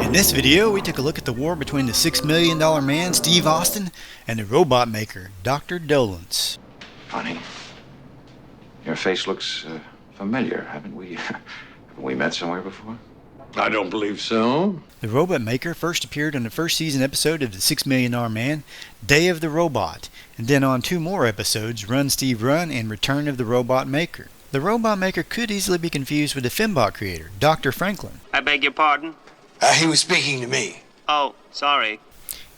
In this video, we took a look at the war between the $6 million man, Steve Austin, and the robot maker, Dr. Dolenz. Funny. Your face looks familiar. Haven't we met somewhere before? I don't believe so. The robot maker first appeared on the first season episode of the $6 Million Man, Day of the Robot, and then on 2 more episodes, Run Steve Run and Return of the Robot Maker. The robot maker could easily be confused with the Fembot creator, Dr. Franklin. I beg your pardon? He was speaking to me. Oh, sorry.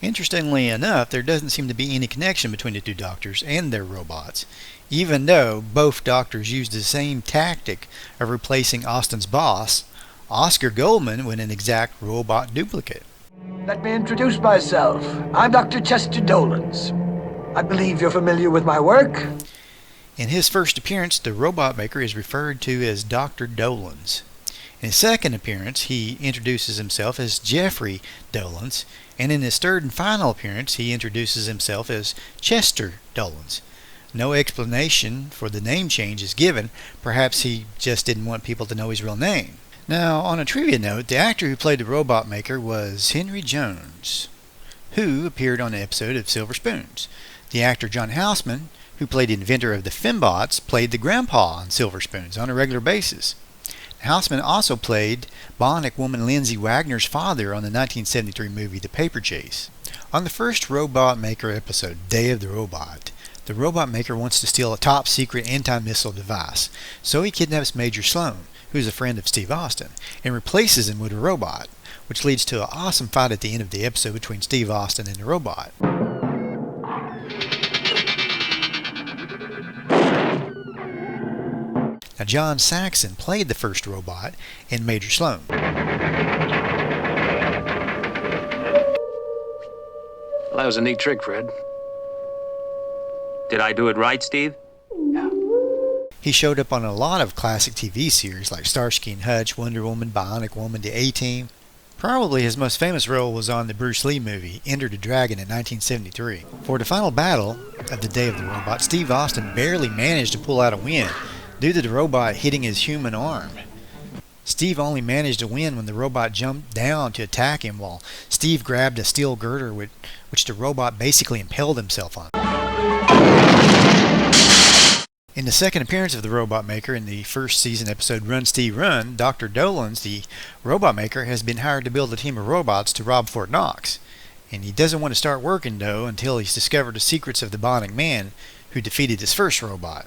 Interestingly enough, there doesn't seem to be any connection between the 2 doctors and their robots, even though both doctors used the same tactic of replacing Austin's boss, Oscar Goldman, with an exact robot duplicate. Let me introduce myself. I'm Dr. Chester Dolenz. I believe you're familiar with my work. In his first appearance, the robot maker is referred to as Dr. Dolenz. In his second appearance, he introduces himself as Jeffrey Dolenz, and in his third and final appearance, he introduces himself as Chester Dolenz. No explanation for the name change is given. Perhaps he just didn't want people to know his real name. Now, on a trivia note, the actor who played the robot maker was Henry Jones, who appeared on an episode of Silver Spoons. The actor John Houseman, who played the inventor of the Fembots, played the grandpa on Silver Spoons on a regular basis. Houseman also played Bionic Woman Lindsay Wagner's father on the 1973 movie The Paper Chase. On the first Robot Maker episode, Day of the Robot, the robot maker wants to steal a top-secret anti-missile device, so he kidnaps Major Sloan, who's a friend of Steve Austin, and replaces him with a robot, which leads to an awesome fight at the end of the episode between Steve Austin and the robot. Now, John Saxon played the first robot in Major Sloan. Well, that was a neat trick, Fred. Did I do it right, Steve? Yeah. He showed up on a lot of classic TV series like Starsky and Hutch, Wonder Woman, Bionic Woman, The A-Team. Probably his most famous role was on the Bruce Lee movie, Enter the Dragon, in 1973. For the final battle of the Day of the Robot, Steve Austin barely managed to pull out a win due to the robot hitting his human arm. Steve only managed to win when the robot jumped down to attack him while Steve grabbed a steel girder which the robot basically impaled himself on. In the second appearance of the robot maker in the first season episode Run Steve Run, Dr. Dolenz, the robot maker, has been hired to build a team of robots to rob Fort Knox. And he doesn't want to start working, though, until he's discovered the secrets of the Bionic Man, who defeated his first robot.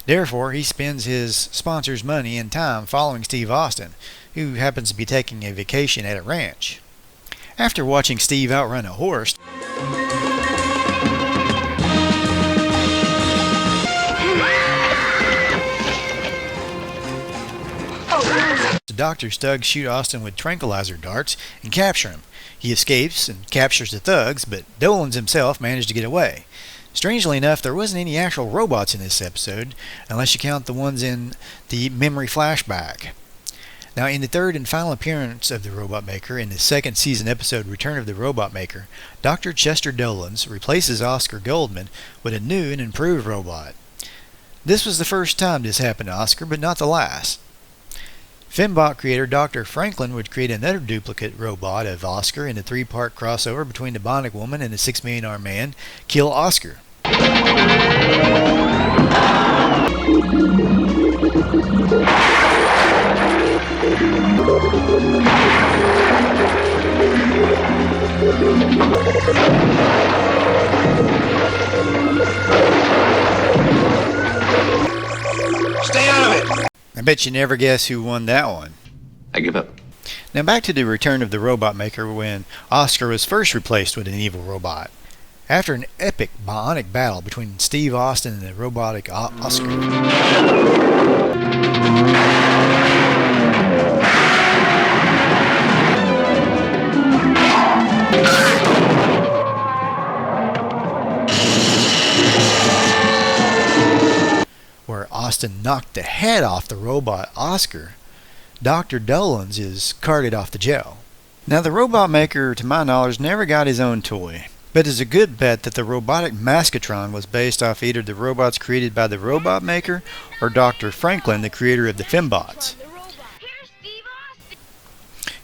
Therefore, he spends his sponsors' money and time following Steve Austin, who happens to be taking a vacation at a ranch. After watching Steve outrun a horse, the doctor's thugs shoot Austin with tranquilizer darts and capture him. He escapes and captures the thugs, but Dolenz himself managed to get away. Strangely enough, there wasn't any actual robots in this episode, unless you count the ones in the memory flashback. Now, in the third and final appearance of the Robot Maker, in the second season episode Return of the Robot Maker, Dr. Chester Dolenz replaces Oscar Goldman with a new and improved robot. This was the first time this happened to Oscar, but not the last. Fembot creator Dr. Franklin would create another duplicate robot of Oscar in a 3-part crossover between the Bionic Woman and the $6 Million Man, Kill Oscar. Stay out of it! I bet you never guess who won that one. I give up. Now back to the Return of the Robot Maker, when Oscar was first replaced with an evil robot. After an epic bionic battle between Steve Austin and the robotic Oscar, where Austin knocked the head off the robot Oscar, Dr. Dolenz is carted off to jail. Now, the robot maker, to my knowledge, never got his own toy, but it's a good bet that the robotic Maskatron was based off either the robots created by the robot maker or Dr. Franklin, the creator of the Fembots.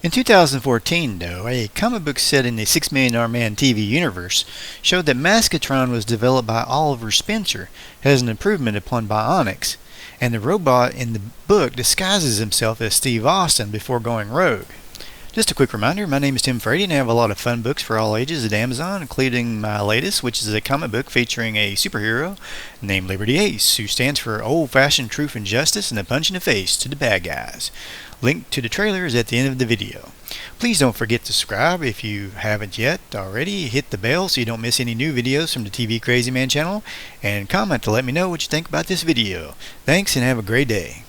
In 2014, though, a comic book set in the $6 Million Man TV universe showed that Maskatron was developed by Oliver Spencer as an improvement upon Bionics, and the robot in the book disguises himself as Steve Austin before going rogue. Just a quick reminder, my name is Tim Frady and I have a lot of fun books for all ages at Amazon, including my latest, which is a comic book featuring a superhero named Liberty Ace, who stands for old-fashioned truth and justice and a punch in the face to the bad guys. Link to the trailer is at the end of the video. Please don't forget to subscribe if you haven't yet already. Hit the bell so you don't miss any new videos from the TV Crazy Man channel, and comment to let me know what you think about this video. Thanks and have a great day.